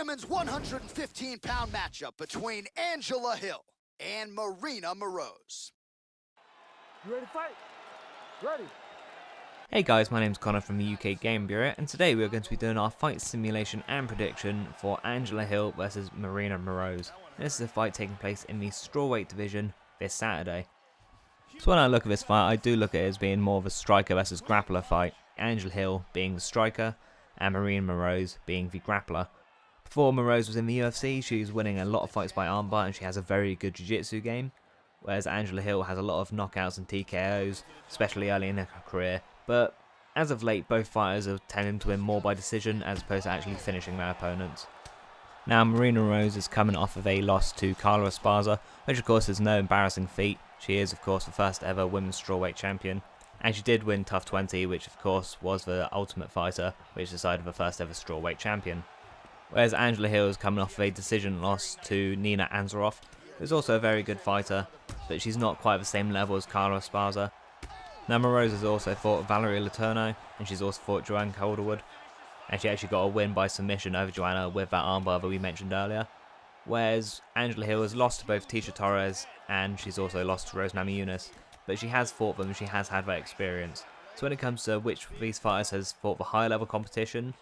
women's 115-pound matchup between Angela Hill and Maryna Moroz. You ready to fight? Ready. Hey guys, my name's Connor from the UK Game Bureau, and today we're going to be doing our fight simulation and prediction for Angela Hill versus Maryna Moroz. This is a fight taking place in the strawweight division this Saturday. So when I look at this fight, I do look at it as being more of a striker versus grappler fight. Angela Hill being the striker and Maryna Moroz being the grappler. Before Moroz was in the UFC, she was winning a lot of fights by armbar and she has a very good jiu-jitsu game, whereas Angela Hill has a lot of knockouts and TKOs, especially early in her career. But as of late, both fighters are tending to win more by decision as opposed to actually finishing their opponents. Now, Maryna Moroz is coming off of a loss to Carla Esparza, which of course is no embarrassing feat. She is of course the first ever women's strawweight champion, and she did win TUF 20, which of course was the Ultimate Fighter, which decided the first ever strawweight champion. Whereas Angela Hill is coming off of a decision loss to Nina Ansaroff, who's also a very good fighter, but she's not quite the same level as Carla Esparza. Now, Moroz has also fought Valerie Letourneau, and she's also fought Joanne Calderwood, and she actually got a win by submission over Joanna with that armbar that we mentioned earlier. Whereas Angela Hill has lost to both Tecia Torres, and she's also lost to Rose Namajunas, but she has fought them and she has had that experience. So when it comes to which of these fighters has fought the higher level competition,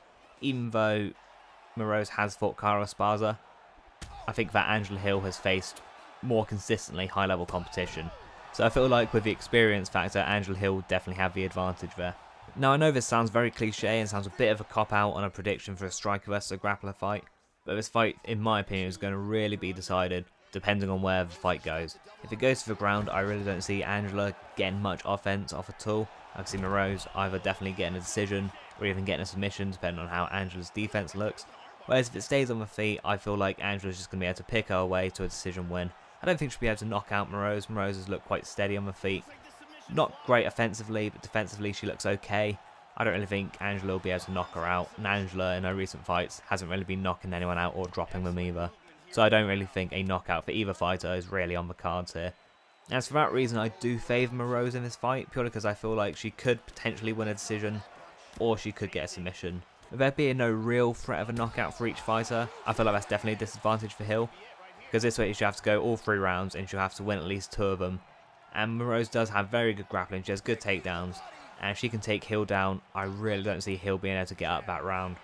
even though Moroz has fought Carla Esparza, I think that Angela Hill has faced more consistently high level competition. So I feel like with the experience factor, Angela Hill will definitely have the advantage there. Now, I know this sounds very cliche and sounds a bit of a cop-out on a prediction for a striker versus a grappler fight, but this fight, in my opinion, is going to really be decided depending on where the fight goes. If it goes to the ground, I really don't see Angela getting much offense off at all. I can see Moroz either definitely getting a decision or even getting a submission, depending on how Angela's defense looks. Whereas if it stays on the feet, I feel like Angela's just going to be able to pick her way to a decision win. I don't think she'll be able to knock out Moroz. Moroz has looked quite steady on the feet. Not great offensively, but defensively she looks okay. I don't really think Angela will be able to knock her out. And Angela, in her recent fights, hasn't really been knocking anyone out or dropping them either. So I don't really think a knockout for either fighter is really on the cards here. And for that reason, I do favour Moroz in this fight, purely because I feel like she could potentially win a decision, or she could get a submission. With there being no real threat of a knockout for each fighter, I feel like that's definitely a disadvantage for Hill, because this way she'll have to go all 3 rounds and she'll have to win at least 2 of them. And Moroz does have very good grappling, she has good takedowns, and if she can take Hill down, I really don't see Hill being able to get up that round.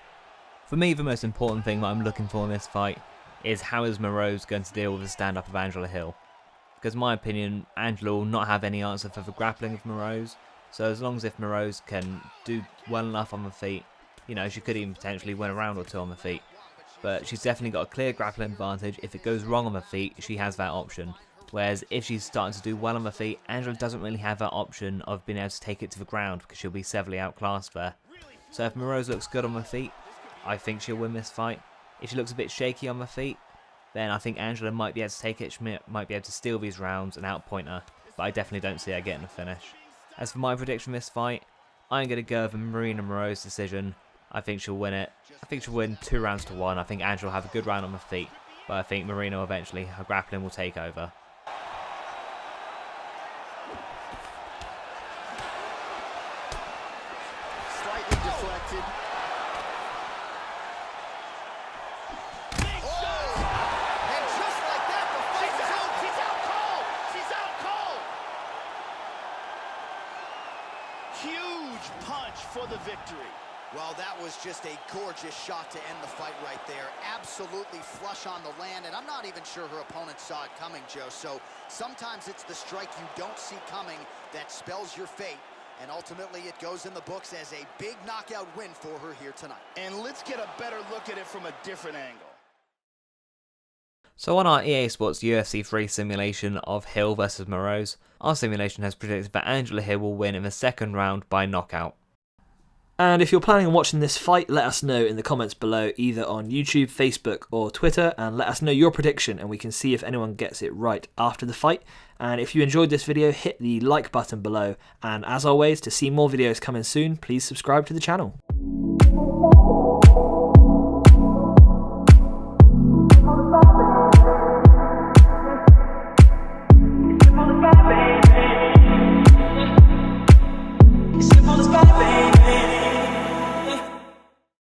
For me, the most important thing that I'm looking for in this fight is how is Moroz going to deal with the stand-up of Angela Hill. Because in my opinion, Angela will not have any answer for the grappling of Moroz, so as long as if Moroz can do well enough on the feet, you know, she could even potentially win a round or 2 on the feet. But she's definitely got a clear grappling advantage. If it goes wrong on the feet, she has that option. Whereas if she's starting to do well on the feet, Angela doesn't really have that option of being able to take it to the ground because she'll be severely outclassed there. So if Moroz looks good on the feet, I think she'll win this fight. If she looks a bit shaky on the feet, then I think Angela might be able to take it. She might be able to steal these rounds and outpoint her, but I definitely don't see her getting a finish. As for my prediction for this fight, I'm going to go with a Maryna Moroz decision. I think she'll win it. I think she'll win 2 rounds to 1. I think Angela will have a good round on the feet, but I think Maryna eventually, her grappling will take over. Slightly deflected. And just like that, the fight is over. She's out cold. She's out cold. Huge punch for the victory. Well, that was just a gorgeous shot to end the fight right there. Absolutely flush on the land, and I'm not even sure her opponent saw it coming, Joe. So sometimes it's the strike you don't see coming that spells your fate, and ultimately it goes in the books as a big knockout win for her here tonight. And let's get a better look at it from a different angle. So on our EA Sports UFC 3 simulation of Hill versus Moroz, our simulation has predicted that Angela Hill will win in the 2nd round by knockout. And if you're planning on watching this fight, let us know in the comments below, either on YouTube, Facebook or Twitter, and let us know your prediction and we can see if anyone gets it right after the fight. And if you enjoyed this video, hit the like button below, and as always, to see more videos coming soon, please subscribe to the channel. Simple as